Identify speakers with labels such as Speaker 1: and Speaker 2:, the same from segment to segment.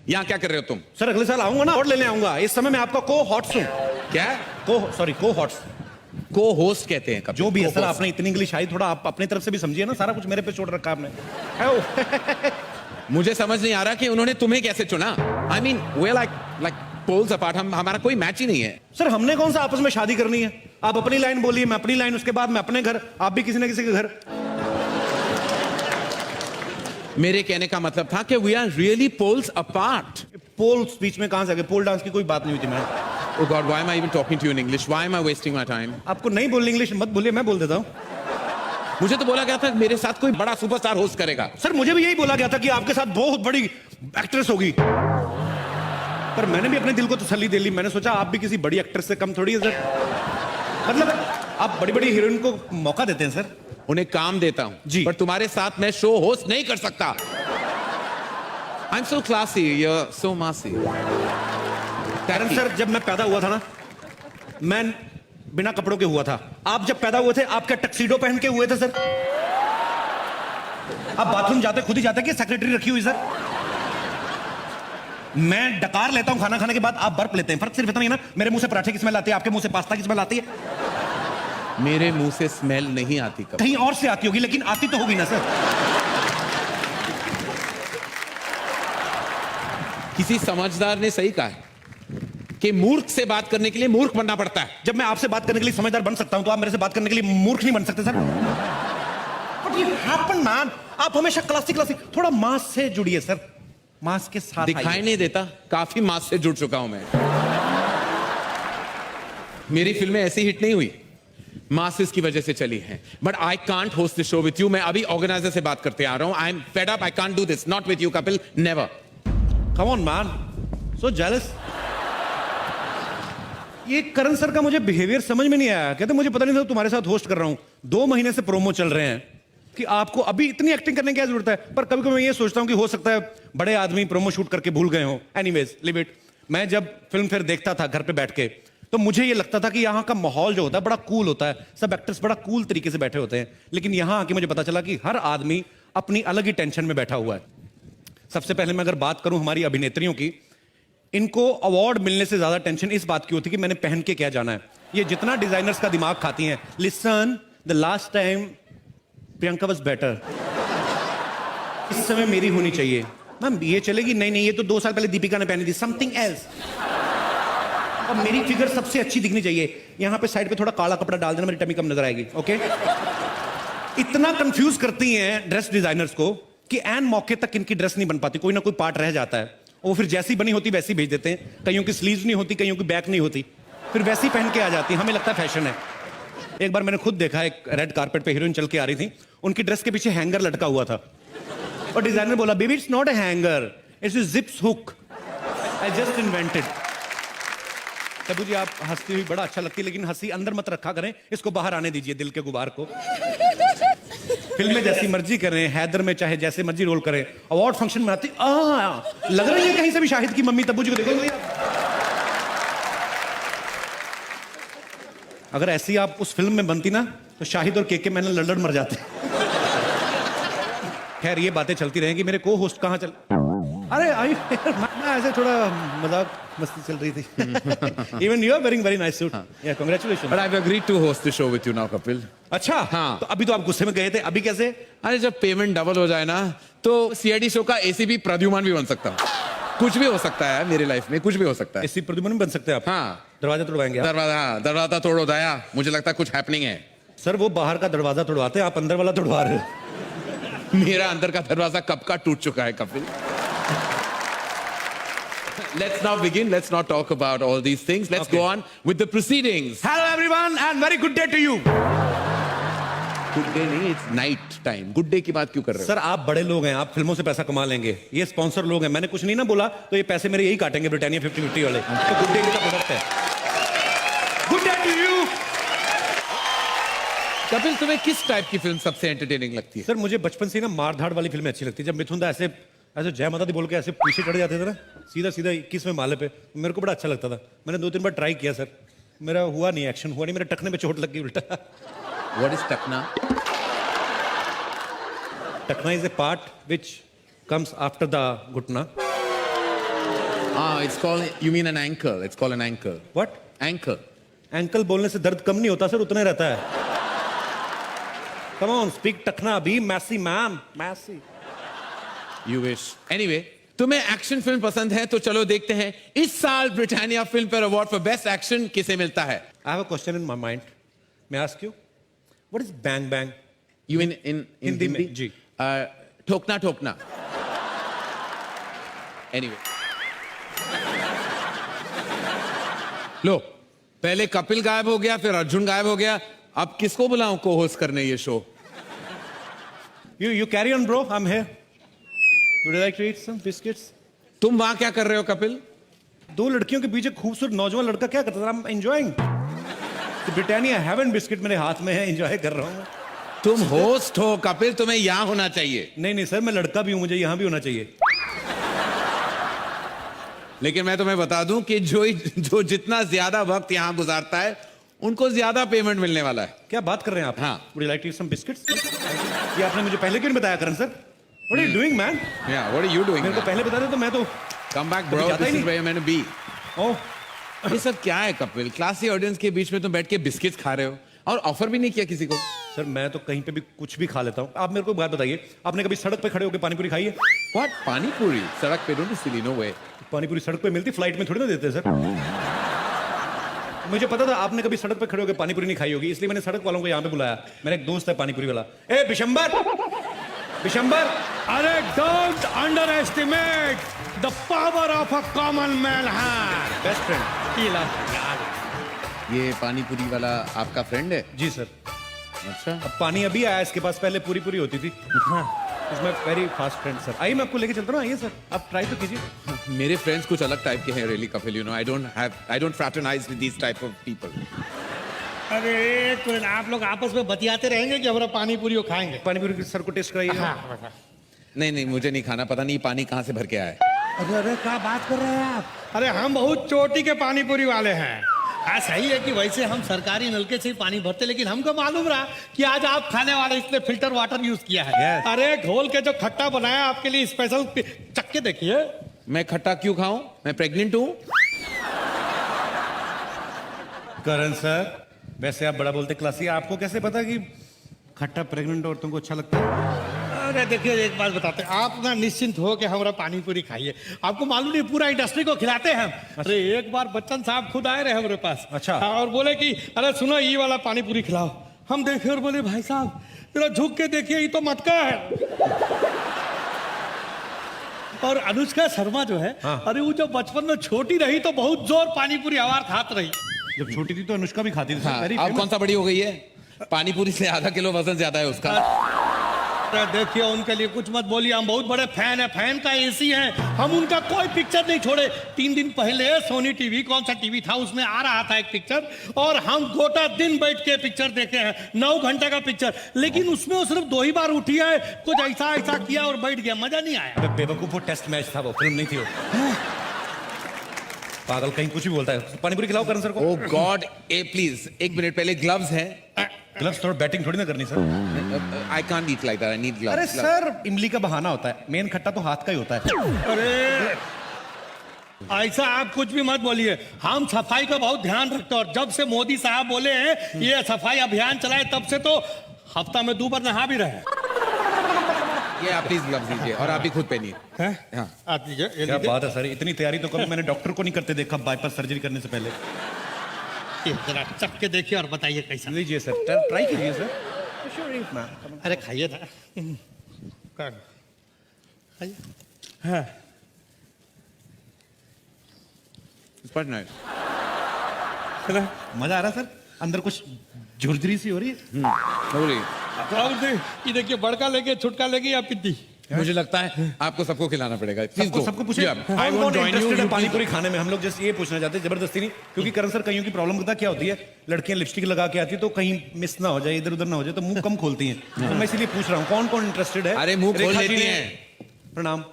Speaker 1: यहाँ क्या कर रहे हो तुम?
Speaker 2: सर अगले साल आऊंगा ना, और लेने आऊंगा। इस समय मैं आपका को हॉट्स हूँ।
Speaker 1: क्या?
Speaker 2: को हॉट्स,
Speaker 1: को होस्ट कहते हैं कपिल।
Speaker 2: जो भी है सर। आपने इतनी इंग्लिश आई, थोड़ा आप अपनी तरफ से भी समझिए ना। सारा कुछ मेरे पे छोड़ रखा आपने।
Speaker 1: मुझे समझ नहीं आ रहा कि उन्होंने तुम्हें कैसे चुना। I mean we like poles apart. हमारा कोई मैच ही नहीं है।
Speaker 2: सर हमने कौन सा आपस में शादी करनी है? आप अपनी लाइन बोलिए, मैं अपनी लाइन, उसके बाद मैं अपने घर, आप भी किसी ना किसी के घर।
Speaker 1: मेरे कहने का मतलब था कि we are really poles apart.
Speaker 2: Poles बीच में कहां से आ गए? पोल डांस की कोई बात नहीं हुई थी। मैं
Speaker 1: Oh God, why am I even talking to you in English? Why am I wasting my time?
Speaker 2: आपको नहीं बोलनी इंग्लिश मत बोलिए, मैं बोल देता हूँ।
Speaker 1: मुझे तो बोला गया था मेरे साथ कोई बड़ा सुपरस्टार होस्ट करेगा।
Speaker 2: सर मुझे भी यही बोला गया था कि आपके साथ बहुत बड़ी एक्ट्रेस होगी, पर मैंने भी अपने दिल को तसल्ली दे ली। मैंने सोचा आप भी किसी बड़ी एक्ट्रेस से कम थोड़ी है सर। मतलब आप बड़ी बड़ी हीरोइन को मौका देते हैं सर।
Speaker 1: उन्हें काम देता हूं
Speaker 2: जी,
Speaker 1: पर तुम्हारे साथ मैं शो होस्ट नहीं कर सकता। I'm so classy, you're so massy.
Speaker 2: कारण सर जब मैं पैदा हुआ था ना, मैं बिना कपड़ों के हुआ था। आप जब पैदा हुए थे, आप क्या टक्सीडो पहन के हुए थे सर? आप बाथरूम जाते खुद ही जाते कि सेक्रेटरी रखी हुई सर? मैं डकार लेता हूं खाना खाने के बाद, आप बर्फ लेते हैं। फर्क सिर्फ इतना ही ना, मेरे मुंह से पराठे की स्मेल आती है, आपके मुंह से पास्ता की स्मेल आती है।
Speaker 1: मेरे मुंह से स्मेल नहीं आती कभी।
Speaker 2: कहीं और से आती होगी, लेकिन आती तो होगी ना सर।
Speaker 1: किसी समझदार ने सही कहा है कि मूर्ख से बात करने के लिए मूर्ख बनना पड़ता है।
Speaker 2: जब मैं आपसे बात करने के लिए समझदार बन सकता हूं, तो आप मेरे से बात करने के लिए मूर्ख नहीं बन सकते सर। बट ये हैपन मैन, आप हमेशा क्लासिक थोड़ा मास से जुड़िए सर। मास के साथ
Speaker 1: दिखाई नहीं देता, काफी मास से जुड़ चुका हूं मैं। मेरी फिल्में ऐसी हिट नहीं हुई, मासेस की वजह से चली हैं। But I can't host this show with you. मैं अभी ऑर्गेनाइजर से बात करते आ रहा हूं। I am fed up, I can't do this, not with you Kapil, never.
Speaker 2: Come on man, so jealous. ये करण सर का मुझे बिहेवियर समझ में नहीं आया। कहते मुझे पता नहीं था तुम्हारे साथ होस्ट कर रहा हूं। 2 महीने से प्रोमो चल रहे हैं कि आपको अभी इतनी एक्टिंग करने की क्या जरूरत है। पर कभी कभी मैं ये सोचता हूं कि हो सकता है बड़े आदमी प्रोमो शूट करके भूल गए हो। Anyways live it. मैं जब फिल्म फिर देखता था घर पे बैठ के, तो मुझे ये लगता था कि यहाँ का माहौल जो होता है बड़ा कूल होता है। सब एक्टर्स बड़ा कूल तरीके से बैठे होते हैं। लेकिन यहाँ आके मुझे पता चला कि हर आदमी अपनी अलग ही टेंशन में बैठा हुआ है। सबसे पहले मैं अगर बात करूं हमारी अभिनेत्रियों की, इनको अवार्ड मिलने से ज्यादा टेंशन इस बात की होती है कि मैंने पहन के क्या जाना है। ये जितना डिजाइनर्स का दिमाग खाती हैं। Listen, the last time Priyanka was better, इस समय मेरी होनी चाहिए। मैम ये चलेगी? नहीं, ये तो 2 साल पहले दीपिका ने पहनी थी, समथिंग एल्स। अब मेरी फिगर सबसे अच्छी दिखनी चाहिए। यहां पे साइड पे थोड़ा काला कपड़ा डाल देना, मेरी टमी कम नजर आएगी। ओके। इतना कंफ्यूज करती हैं ड्रेस डिजाइनर्स को कि एन मौके तक इनकी ड्रेस नहीं बन पाती, कोई ना कोई पार्ट रह जाता है। वो फिर जैसी बनी होती वैसी भेज देते हैं। कईयों की स्लीव्स नहीं होती, कईयों की बैक नहीं होती, फिर वैसी पहन के आ जाती है। हमें लगता है फैशन है। एक बार मैंने खुद देखा, एक रेड कारपेट पे हीरोइन चल के आ रही थी, उनकी ड्रेस के पीछे हैंगर लटका हुआ था और डिजाइनर बोला, baby it's not a hanger, it's a zips hook, I just invented. Tabu ji आप हंसती हुई बड़ा अच्छा लगती है, लेकिन हंसी अंदर मत रखा करें, इसको बाहर आने दीजिए, दिल के गुबार को। फिल्म में जैसी मर्जी करें, हैदर में चाहे जैसे मर्जी रोल करें, अवार्ड फंक्शन में आती लग रही है कहीं से भी शाहिद की मम्मी। तब्बू जी को देखो, अगर ऐसी आप उस फिल्म में बनती ना, तो शाहिद और केके मैंने लड़ मर जाते। खैर ये बातें चलती रहेंगी। मेरे को होस्ट कहाँ चल, अरे आई ऐसे थोड़ा मजाक मस्ती चल रही थी। Even you are wearing very nice suit. Yeah, congratulations.
Speaker 1: But I've agreed to host the show with you now, Kapil.
Speaker 2: अच्छा
Speaker 1: हाँ।
Speaker 2: तो अभी तो आप गुस्से में गए थे, अभी कैसे?
Speaker 1: अरे जब पेमेंट डबल हो जाए ना, तो सीआईडी शो का एसीपी प्रद्युमन भी बन सकता हूँ। कुछ भी हो सकता है मेरी लाइफ में, कुछ भी हो सकता है।
Speaker 2: एसी प्रद्युमन बन सकते हैं आप?
Speaker 1: हाँ।
Speaker 2: दरवाजा तोड़वाएंगे आप?
Speaker 1: दरवाजा तोड़ो दया, मुझे लगता है कुछ हैपनिंग है।
Speaker 2: सर वो बाहर का दरवाजा तोड़वाते हैं, आप अंदर वाला तोड़वा रहे हो।
Speaker 1: मेरा अंदर का दरवाजा कब का टूट चुका है Kapil. Let's now begin. Let's not talk about all these things. Let's go on with the proceedings.
Speaker 2: Hello everyone and very good day to you.
Speaker 1: Good day नहीं, it's night time. Good day की बात क्यों कर रहे हो?
Speaker 2: Sir आप बड़े लोग हैं, आप फिल्मों से पैसा कमा लेंगे। ये स्पॉन्सर लोग हैं, मैंने कुछ नहीं ना बोला तो ये पैसे मेरे यही काटेंगे, ब्रिटानिया 50-50 वाले। तो गुड डे का प्रोडक्ट है। Good day to you.
Speaker 1: Kapil तुम्हें किस टाइप की फिल्म सबसे एंटरटेनिंग लगती है?
Speaker 2: सर मुझे बचपन से ना मार धाड़ वाली फिल्में अच्छी लगती है। जब मिथुन दा ऐसे जय माता दी बोल के ऐसे पीछे चढ़ जाते थे ना, सीधा 21वें माले पे, मेरे को बड़ा अच्छा लगता था। मैंने 2-3 बार ट्राई किया सर, मेरा हुआ नहीं, एक्शन हुआ नहीं, मेरे टखने पे चोट लग गई उल्टा।
Speaker 1: What is टकना?
Speaker 2: टखना is a part which comes after the घुटना।
Speaker 1: It's called, you mean an ankle. It's called an ankle.
Speaker 2: What?
Speaker 1: Ankle.
Speaker 2: Ankle बोलने से दर्द कम नहीं होता सर, उतना ही रहता है। कम ऑन, स्पीक टखना अभी, मैसी मैम, मैसी।
Speaker 1: You wish. Anyway, तुम्हें एक्शन फिल्म पसंद है तो चलो देखते हैं इस साल Britannia Filmfare award for best action किसे मिलता है।
Speaker 2: I have a question in my mind. May I ask you? What is bang bang?
Speaker 1: You in
Speaker 2: Hindi में, जी।
Speaker 1: ठोकना ठोकना। Anyway. लो, पहले कपिल गायब हो गया, फिर अर्जुन गायब हो गया, अब किसको बुलाऊं को होस्ट करने ये show?
Speaker 2: You carry on, bro. I'm here. Would you like to eat some biscuits?
Speaker 1: तुम वहां क्या कर रहे हो कपिल?
Speaker 2: दो लड़कियों के बीच एक खूबसूरत नौजवान लड़का क्या करता था? I'm enjoying. Britannia haven biscuit मेरे हाथ में है, एंजॉय कर रहा हूँ।
Speaker 1: तुम होस्ट हो कपिल, तुम्हें यहां होना चाहिए।
Speaker 2: नहीं सर, मैं लड़का भी हूं, मुझे यहां भी होना चाहिए।
Speaker 1: लेकिन मैं तुम्हें बता दूं कि जो जितना ज्यादा वक्त यहां गुजारता है उनको ज्यादा पेमेंट मिलने वाला है।
Speaker 2: क्या बात कर रहे हैं आप?
Speaker 1: हाँ।
Speaker 2: Would you like to eat some biscuits? ये आपने मुझे पहले क्यों नहीं बताया करण sir? What are you doing, man?
Speaker 1: Yeah, what are you doing?
Speaker 2: मेरे को पहले बता दे तो मैं तो
Speaker 1: Come back, bro.
Speaker 2: जाता ही
Speaker 1: This is
Speaker 2: नहीं।
Speaker 1: where you're meant to be.
Speaker 2: ओह,
Speaker 1: ये सब क्या है कपिल? क्लासी ऑडियंस के बीच में तुम बैठ के बिस्किट्स खा रहे हो और ऑफर भी नहीं किया किसी को।
Speaker 2: सर मैं तो कहीं पे भी कुछ भी खा लेता हूँ। आप मेरे को एक बात बताइए, आपने कभी सड़क पे खड़े होकर पानी पूरी खाई है?
Speaker 1: What? पानी पूरी सड़क पे? डोंट सिली, नो वे।
Speaker 2: पानी पूरी सड़क पे मिलती, फ्लाइट में थोड़ी ना देते सर। मुझे पता था आपने कभी सड़क पे खड़े होकर पानी पूरी नहीं खाई होगी, इसलिए मैंने सड़क वालों को यहाँ पे बुलाया। मेरा एक दोस्त है पानी पूरी वाला। ए बिशंबर, बिशंबर,
Speaker 3: अरे don't underestimate the power of a common man है।
Speaker 2: Best friend.
Speaker 1: ये पानी पूरी वाला आपका फ्रेंड है?
Speaker 2: जी सर।
Speaker 1: अच्छा।
Speaker 2: अब पानी अभी आया, इसके पास पहले पूरी पूरी होती थी। इसमें वेरी फास्ट फ्रेंड सर। आइए मैं आपको लेके चलता हूँ, आइए सर, आप ट्राई तो कीजिए।
Speaker 1: मेरे फ्रेंड्स कुछ अलग टाइप के हैं really Kapil, you know I don't fraternise with this type of people.
Speaker 3: अरे एक मिनट, आप लोग आपस में बतियाते रहेंगे कि हमारा पानी पूरी को खाएंगे।
Speaker 2: पानी पूरी सर को टेस्ट कराइए।
Speaker 3: हाँ,
Speaker 1: नहीं मुझे नहीं खाना, पता नहीं पानी कहाँ से भर के आया है।
Speaker 3: अरे क्या बात कर रहे हैं आप? अरे हम बहुत चोटी के पानी पूरी वाले हैं। हाँ सही है कि वैसे हम सरकारी नलके से ही पानी भरते, लेकिन हमको मालूम रहा कि आज आप खाने वाले इसने फिल्टर वाटर यूज किया है।
Speaker 2: Yes.
Speaker 3: अरे घोल के जो खट्टा बनाया आपके लिए स्पेशल, चक्के देखिए।
Speaker 1: मैं खट्टा क्यों खाऊं? मैं प्रेग्नेंट हूं।
Speaker 2: करण सर, वैसे आप बड़ा बोलते क्लासी, आपको कैसे पता कि खट्टा प्रेग्नेंट औरतों को अच्छा लगता है?
Speaker 3: अरे देखिए एक बात बताते हैं, आप ना निश्चिंत हो कि हमारा पानी पूरी खाइए। आपको मालूम नहीं पूरा इंडस्ट्री को खिलाते हैं हम। अरे एक बार बच्चन साहब खुद आए रहे हमारे पास।
Speaker 2: अच्छा।
Speaker 3: हाँ, और बोले कि अरे सुनो ये वाला पानी पूरी खिलाओ। हम देखे और बोले भाई साहब जरा झुक के देखिए, ये तो मटका है। और अनुष्का शर्मा जो है,
Speaker 2: हाँ।
Speaker 3: अरे वो जब बचपन में छोटी रही तो बहुत जोर पानी पूरी आवार खात रही।
Speaker 2: जब छोटी थी तो अनुष्का भी खाती थी सर।
Speaker 1: हाँ,
Speaker 2: Very
Speaker 1: अब
Speaker 2: famous।
Speaker 1: कौन सा बड़ी हो गई है? पानी पूरी से आधा किलो वजन ज्यादा है उसका।
Speaker 3: अरे देखिए उनके लिए कुछ मत बोलिए, हम बहुत बड़े फैन है, फैन का एसी है। हम उनका कोई पिक्चर नहीं छोड़े। 3 दिन पहले सोनी टीवी, कौन सा टीवी था, उसमें आ रहा था एक पिक्चर, और हम गोटा दिन बैठ के पिक्चर देखे हैं। 9 घंटे का पिक्चर, लेकिन उसमें वो सिर्फ 2 ही बार उठी है, कुछ ऐसा ऐसा किया और बैठ गया, मजा नहीं आया।
Speaker 2: अबे बेवकूफ, वो टेस्ट मैच था, वो फिल्म नहीं थी वो। पागल कहीं कुछ भी बोलता है। पानी पूरी खिलाओ करण सर को।
Speaker 1: ओ गॉड, ए प्लीज एक मिनट, पहले ग्लव्स हैं।
Speaker 2: ग्लव्स थोड़ा बैटिंग थोड़ी ना करनी sir.
Speaker 1: I can't eat like that, I need gloves.
Speaker 2: अरे सर, इमली का बहाना होता है, मेन खट्टा तो हाथ का ही होता है।
Speaker 3: अरे ऐसा आप कुछ भी मत बोलिए, हम सफाई का बहुत ध्यान रखते हैं। और जब से मोदी साहब बोले हैं ये सफाई अभियान चलाए, तब से तो हफ्ता में 2 बार नहा भी रहे।
Speaker 1: ये आप प्लीज ग्लव्स दीजिए और आप भी खुद पहनिए। हाँ।
Speaker 3: आप लीजिए, ये
Speaker 2: क्या
Speaker 3: लीजिए।
Speaker 2: बात है सर, इतनी तैयारी तो कभी मैंने डॉक्टर को नहीं करते देखा बाईपास सर्जरी करने से पहले।
Speaker 3: ये जरा चख के देखिए और बताइए कैसा।
Speaker 2: लीजिए सर, ट्राई कीजिए सर।
Speaker 3: अरे खाइए ना। खाइए। हाँ।
Speaker 1: It's quite nice.
Speaker 2: मजा आ रहा है सर, अंदर कुछ झुरझुरी सी हो रही है।
Speaker 1: Lovely.
Speaker 3: ये देखिए, बड़का लेके छुटका लेके या पिद्दी।
Speaker 1: मुझे लगता है आपको सबको खिलाना पड़ेगा। Please go.
Speaker 2: सबको पूछिए।
Speaker 1: Yeah, I
Speaker 2: कौन
Speaker 1: won't join you.
Speaker 2: इंटरेस्टेड है
Speaker 1: You
Speaker 2: पानी
Speaker 1: please
Speaker 2: पूरी खाने में? हम लोग जैसे ये पूछना चाहते हैं, जबरदस्ती नहीं, क्योंकि करण सर कईयों की प्रॉब्लम पता क्या होती है, लड़कियां लिपस्टिक लगा के आती है तो कहीं मिस ना हो जाए, इधर उधर ना हो जाए, तो मुंह कम खोलती हैं। तो मैं इसीलिए पूछ रहा हूँ कौन कौन इंटरेस्टेड है।
Speaker 1: अरे मुंह खोल
Speaker 2: रेखा जी
Speaker 1: लेती
Speaker 2: ने-
Speaker 1: हैं।
Speaker 2: प्रणाम।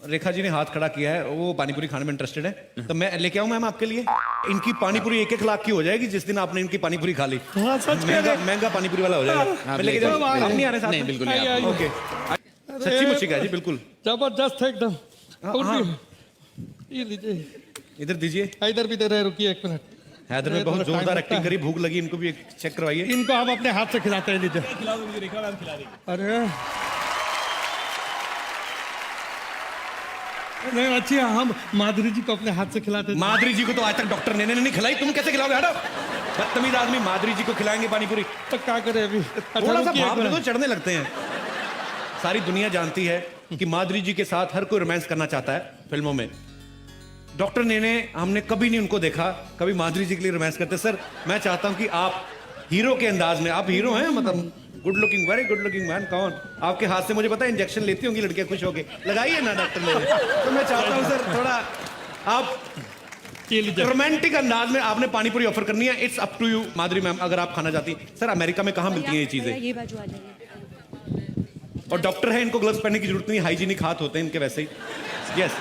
Speaker 2: रेखा जी ने हाथ खड़ा किया है, वो पानी पूरी खाने में इंटरेस्टेड है, तो मैं लेके आऊं मैम आपके लिए। इनकी पानी पूरी 1-1 लाख की हो जाएगी जिस दिन आपने इनकी पानी पूरी खा ली।
Speaker 3: हाँ, सच कह रहे हैं।
Speaker 2: महंगा पानी पूरी वाला हो जाएगा। मैं लेके जाऊं?
Speaker 3: ले-
Speaker 2: आप नहीं आ रहे साथ
Speaker 1: नहीं,
Speaker 2: में?
Speaker 1: बिल्कुल नहीं,
Speaker 3: आइए,
Speaker 1: आप-
Speaker 3: आइए।
Speaker 2: ओके, सच्ची मुच्ची का जी, बिल्कुल।
Speaker 3: जबरदस्त है एकदम।
Speaker 2: हाँ, हाँ।
Speaker 3: ये लीजिए,
Speaker 2: इधर दीजिए।
Speaker 3: इधर भी दे रहे, रुकिए 1 मिनट।
Speaker 2: हैदर में बहुत जोरदार एक्टिंग करी, भूख लगी, इनको भी एक चेक करवाइए।
Speaker 3: इनको हम अपने हाथ से खिलाते हैं, लीजिए। अरे नहीं, अच्छी है, हम माधुरी जी को अपने हाथ से खिलाते हैं।
Speaker 2: माधुरी जी को तो आज तक डॉक्टर ने नहीं खिलाई, तुम कैसे खिलाओगे? हटो, बदतमीज आदमी। माधुरी जी को खिलाएंगे पानी पूरी?
Speaker 3: तो क्या करे अभी?
Speaker 2: थोड़ा सा भाव में तो चढ़ने लगते हैं। सारी दुनिया जानती है कि माधुरी जी के साथ हर कोई रोमांस करना चाहता है फिल्मों में। डॉक्टर ने हमने कभी नहीं उनको देखा कभी माधुरी जी के लिए रोमांस करते। सर मैं चाहता हूं कि आप हीरो के अंदाज में, आप हीरो हैं, मतलब good looking, very good looking man. कौन आपके हाथ से मुझे पता है इंजेक्शन लेती होंगी लड़कियां खुश होके, लगाइए ना डॉक्टर ने। तो मैं चाहता हूं सर थोड़ा आप रोमांटिक अंदाज में आपने पानी पूरी ऑफर करनी है। It's up to you Madhuri ma'am, अगर आप खाना चाहती हैं। सर अमेरिका में कहाँ मिलती हैं ये चीजें?
Speaker 4: ये बाजू आ जाइए।
Speaker 2: और डॉक्टर है, इनको ग्लव्स पहनने की जरूरत नहीं, हाइजीनिक हाथ होते हैं इनके वैसे ही। यस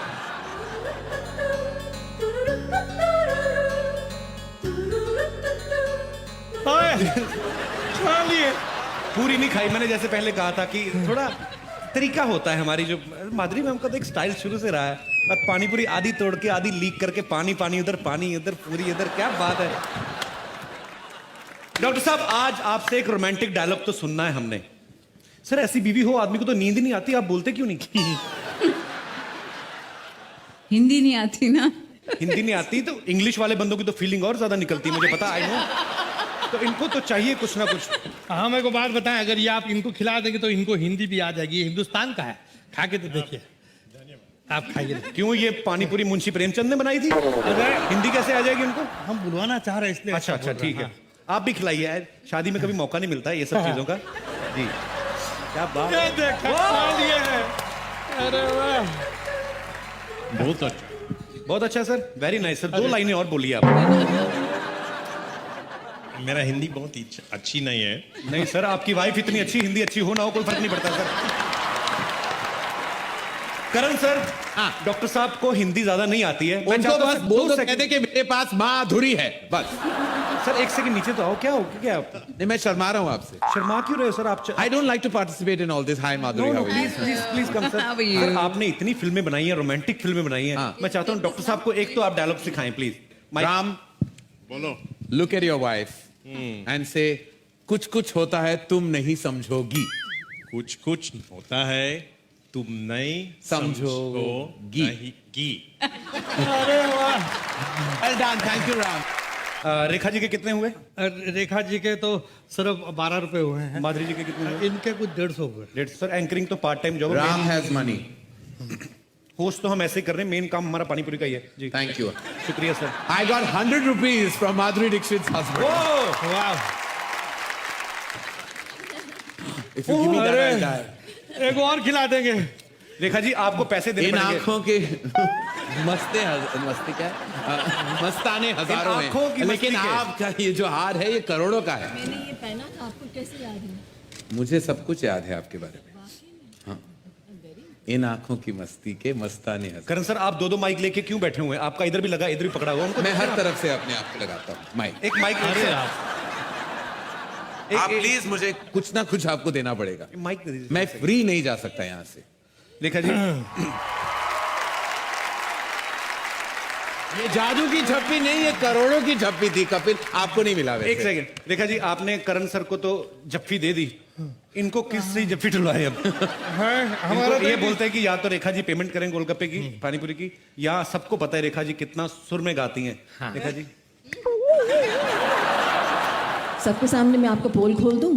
Speaker 2: पूरी नहीं खाई मैंने, जैसे पहले कहा था कि थोड़ा तरीका होता है हमारी। जो माधुरी मैम का तो एक स्टाइल शुरू से रहा है, बस पानी पूरी आधी तोड़ के आधी लीक करके पानी पानी, उधर पानी उधर पूरी इधर, क्या बात है। डॉक्टर साहब आज आपसे एक रोमांटिक डायलॉग तो सुनना है हमने। सर ऐसी बीवी हो आदमी को तो नींद नहीं आती, आप बोलते क्यों नहीं?
Speaker 4: हिंदी नहीं आती ना?
Speaker 2: हिंदी नहीं आती तो इंग्लिश वाले बंदों की तो फीलिंग और ज्यादा निकलती है, मुझे पता, आई नो। तो इनको तो चाहिए कुछ ना कुछ।
Speaker 3: हाँ, मेरे को बात बताएं, अगर ये आप इनको खिला देंगे तो इनको हिंदी भी आ जाएगी। ये हिंदुस्तान का है, खा के तो देखिए। आप खाइए।
Speaker 2: क्यों ये पानी पूरी मुंशी प्रेमचंद ने बनाई थी? हिंदी कैसे आ जाएगी उनको?
Speaker 3: हम बुलवाना चाह रहे हैं इसलिए।
Speaker 2: अच्छा अच्छा ठीक है, आप भी खिलाइए यार, शादी में कभी मौका नहीं मिलता है ये सब चीजों का। जी क्या बात
Speaker 3: ये
Speaker 2: है।
Speaker 3: देखा, खा लिए हैं। अरे वाह,
Speaker 1: बहुत अच्छा।
Speaker 2: बहुत अच्छा सर, वेरी नाइस सर। 2 लाइनें और बोलिए आप।
Speaker 5: मेरा हिंदी बहुत अच्छी नहीं है।
Speaker 2: नहीं सर, आपकी वाइफ इतनी अच्छी, हिंदी अच्छी हो ना हो कोई फर्क नहीं पड़ता सर। करण सर, डॉक्टर साहब को हिंदी ज्यादा नहीं आती है। मैं
Speaker 1: उनको
Speaker 2: चाहता हूं
Speaker 1: बस
Speaker 2: सर,
Speaker 1: बोल
Speaker 2: 2
Speaker 1: दो,
Speaker 2: सेकंड।
Speaker 1: कहते कि मेरे पास माधुरी है बस।
Speaker 2: सर 1 सेकंड नीचे तो आओ, क्या हो क्या आप
Speaker 1: नहीं, मैं शर्मा रहा हूं आपसे।
Speaker 2: शर्मा क्यों रहे हो सर? आप
Speaker 1: I don't like to participate in all this. Hi Madhuri, how are you?
Speaker 2: Please please please come sir.
Speaker 4: How are you?
Speaker 2: Sir आपने इतनी फिल्में बनाई हैं, रोमांटिक फिल्में बनाई हैं। मैं चाहता हूँ डॉक्टर साहब को एक तो आप डायलॉग सिखाएं प्लीज।
Speaker 1: राम,
Speaker 5: बोलो।
Speaker 1: Look at your wife and से कुछ कुछ होता है तुम नहीं समझोगी।
Speaker 5: कुछ कुछ होता है तुम नहीं
Speaker 1: समझोगी।
Speaker 5: की।
Speaker 3: अरे वाह।
Speaker 1: Well done, thank you Ram.
Speaker 2: Rekha ji के कितने हुए?
Speaker 3: रेखा जी के तो सिर्फ 12 रुपए हुए हैं।
Speaker 2: माधुरी जी के कितने हुए?
Speaker 3: इनके कुछ 150 हुए।
Speaker 2: डेढ़। सर एंकरिंग तो part time job.
Speaker 1: Ram has money.
Speaker 2: Host तो हम ऐसे ही कर रहे हैं, मेन काम हमारा पानी पूरी का ही है जी।
Speaker 1: Thank you.
Speaker 2: शुक्रिया sir.
Speaker 1: I got 100 rupees from Madhuri Dixit's husband.
Speaker 3: वाह,
Speaker 1: If you give me that,
Speaker 3: अरे।
Speaker 1: I'll die.
Speaker 3: एक और खिला देंगे।
Speaker 2: रेखा जी आपको पैसे देने
Speaker 1: इन
Speaker 2: पड़ेंगे।
Speaker 1: आंखों के मस्ती क्या मस्ताने हजारों
Speaker 2: इन आंखों की
Speaker 1: हैं, लेकिन
Speaker 2: मस्ती के।
Speaker 1: आपका ये जो हार है ये करोड़ों का है।
Speaker 4: मैंने ये पहना था, आपको कैसे याद है?
Speaker 1: मुझे सब कुछ याद है आपके बारे में। हाँ, इन आंखों की मस्ती के मस्ताने हजारों।
Speaker 2: करण सर आप 2 माइक लेके क्यों बैठे हुए हैं? आपका इधर भी लगा, इधर भी पकड़ा हुआ। उनको
Speaker 1: मैं हर तरफ से अपने आप को लगाता हूँ माइक।
Speaker 2: एक माइक।
Speaker 3: अरे
Speaker 1: आप प्लीज मुझे कुछ ना कुछ आपको देना पड़ेगा।
Speaker 2: माइक दे दीजिए।
Speaker 1: मैं फ्री नहीं जा सकता यहाँ से।
Speaker 2: रेखा जी
Speaker 1: ये जादू की झप्पी नहीं, ये करोड़ों की झप्पी थी कपिल, आपको नहीं मिला वैसे।
Speaker 2: 1 सेकंड। रेखा जी आपने करण सर को तो जफ्फी दे दी, इनको किस से जफ्फी टुलवाए अब?
Speaker 3: हमारा
Speaker 2: इनको ये बोलते हैं कि या तो रेखा जी पेमेंट करें गोलगप्पे की, पानीपुरी की, या सबको पता है रेखा जी कितना सुर में गाती हैं। रेखा जी
Speaker 6: सबके सामने मैं आपका पोल खोल दूं?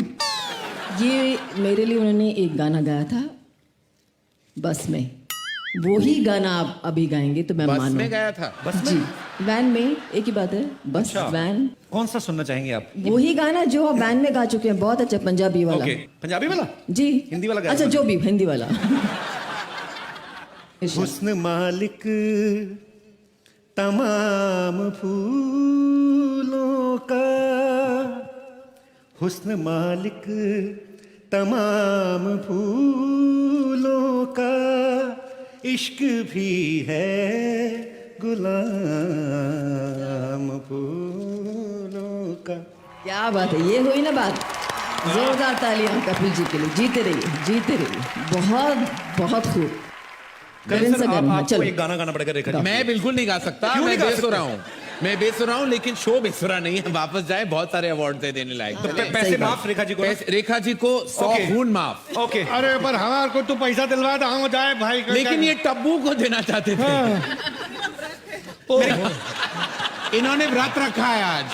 Speaker 6: ये मेरे लिए उन्होंने एक गाना गाया था बस में, वो ही गाना आप अभी गाएंगे तो मैं
Speaker 1: बस
Speaker 6: मानूं।
Speaker 1: में गया था।
Speaker 2: बस
Speaker 6: जी, वैन में, एक ही बात है, बस
Speaker 2: अच्छा।
Speaker 6: वैन।
Speaker 2: कौन सा सुनना चाहेंगे आप?
Speaker 6: वो ही गाना जो आप वैन में गा चुके हैं, बहुत अच्छा, पंजाबी वाला।
Speaker 2: ओके, पंजाबी वाला?
Speaker 6: जी।
Speaker 2: हिंदी वाला गाया
Speaker 6: अच्छा
Speaker 2: था?
Speaker 6: जो भी, हिंदी वाला।
Speaker 2: हुस्न मालिक तमाम फूलों का, हुस्न मालिक तमाम फूलों का, इश्क भी है गुलाम फूलों का।
Speaker 6: क्या बात है, ये हुई ना बात। जोरदार तालियां कपिल जी के लिए। जीते रहिए, जीते रहिए। बहुत बहुत खूब। करण सा गाना, हाँ,
Speaker 2: आपको
Speaker 6: चलो।
Speaker 2: एक गाना गाना पड़ेगा रेखा जी।
Speaker 1: मैं बिल्कुल नहीं गा सकता,
Speaker 2: क्यों
Speaker 1: मैं
Speaker 2: नहीं गा
Speaker 1: बेसुरा
Speaker 2: सकते?
Speaker 1: हूँ, मैं बेसुरा हूँ, लेकिन शो बेसुरा नहीं है। वापस जाए, बहुत सारे अवार्ड दे देने लायक चले।
Speaker 2: पैसे
Speaker 6: सही बात।
Speaker 2: माफ रेखा जी को ना?
Speaker 1: रेखा जी को 100
Speaker 2: ओके।
Speaker 1: खून माफ,
Speaker 2: ओके
Speaker 3: अरे पर हमारे को तो पैसा दिलवा तो हम जाए भाई का-
Speaker 1: लेकिन ये टब्बू को देना चाहते थे। इन्होंने व्रत रखा है आज।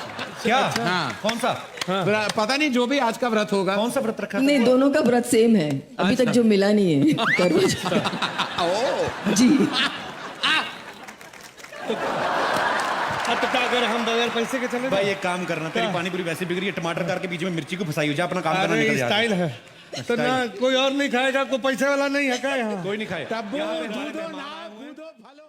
Speaker 2: क्या
Speaker 1: हाँ।
Speaker 2: कौन सा
Speaker 1: पता नहीं, जो भी आज का व्रत होगा।
Speaker 2: कौन सा व्रत रखा
Speaker 6: नहीं, दोनों का व्रत सेम है, अभी तक जो मिला नहीं है करवा चौथ। जी।
Speaker 3: अब तो अगर हम बगैर पैसे के चले
Speaker 2: भाई एक काम करना, तेरी पानी पूरी वैसे बिगड़ी है, टमाटर कार के बीच में मिर्ची को फंसाई हो जा, अपना काम करना
Speaker 3: अरे
Speaker 2: निकल जा।
Speaker 3: स्टाइल है तो ना कोई और नहीं खाएगा, कोई पैसे वाला नहीं है क्या यहाँ?
Speaker 2: कोई नहीं खाए
Speaker 1: टब्बू, दूधो ना, दूधो फलो।